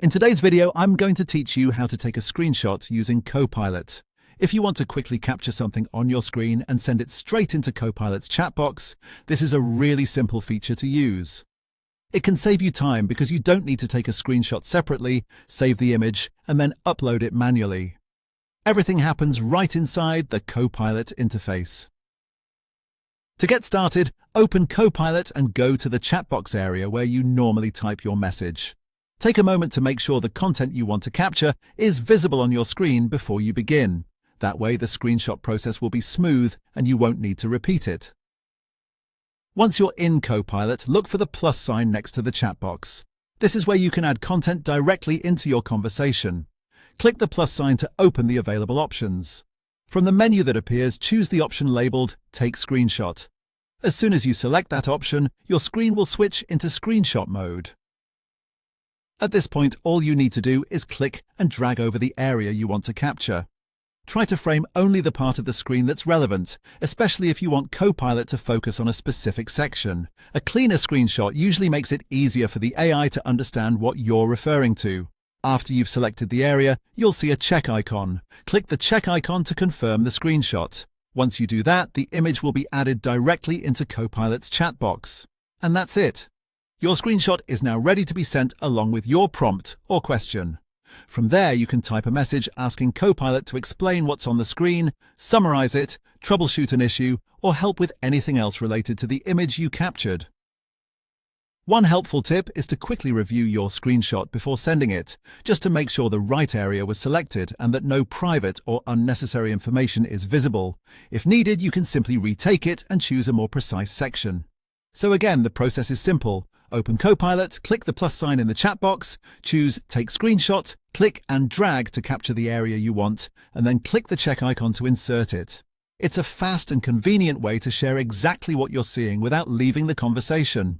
In today's video, I'm going to teach you how to take a screenshot using Copilot. If you want to quickly capture something on your screen and send it straight into Copilot's chat box, this is a really simple feature to use. It can save you time because you don't need to take a screenshot separately, save the image, and then upload it manually. Everything happens right inside the Copilot interface. To get started, open Copilot and go to the chat box area where you normally type your message. Take a moment to make sure the content you want to capture is visible on your screen before you begin. That way, the screenshot process will be smooth and you won't need to repeat it. Once you're in Copilot, look for the plus sign next to the chat box. This is where you can add content directly into your conversation. Click the plus sign to open the available options. From the menu that appears, choose the option labeled Take Screenshot. As soon as you select that option, your screen will switch into screenshot mode. At this point, all you need to do is click and drag over the area you want to capture. Try to frame only the part of the screen that's relevant, especially if you want Copilot to focus on a specific section. A cleaner screenshot usually makes it easier for the AI to understand what you're referring to. After you've selected the area, you'll see a check icon. Click the check icon to confirm the screenshot. Once you do that, the image will be added directly into Copilot's chat box. And that's it. Your screenshot is now ready to be sent along with your prompt or question. From there, you can type a message asking Copilot to explain what's on the screen, summarize it, troubleshoot an issue, or help with anything else related to the image you captured. One helpful tip is to quickly review your screenshot before sending it, just to make sure the right area was selected and that no private or unnecessary information is visible. If needed, you can simply retake it and choose a more precise section. So again, the process is simple. Open Copilot, click the plus sign in the chat box, choose Take Screenshot, click and drag to capture the area you want, and then click the check icon to insert it. It's a fast and convenient way to share exactly what you're seeing without leaving the conversation.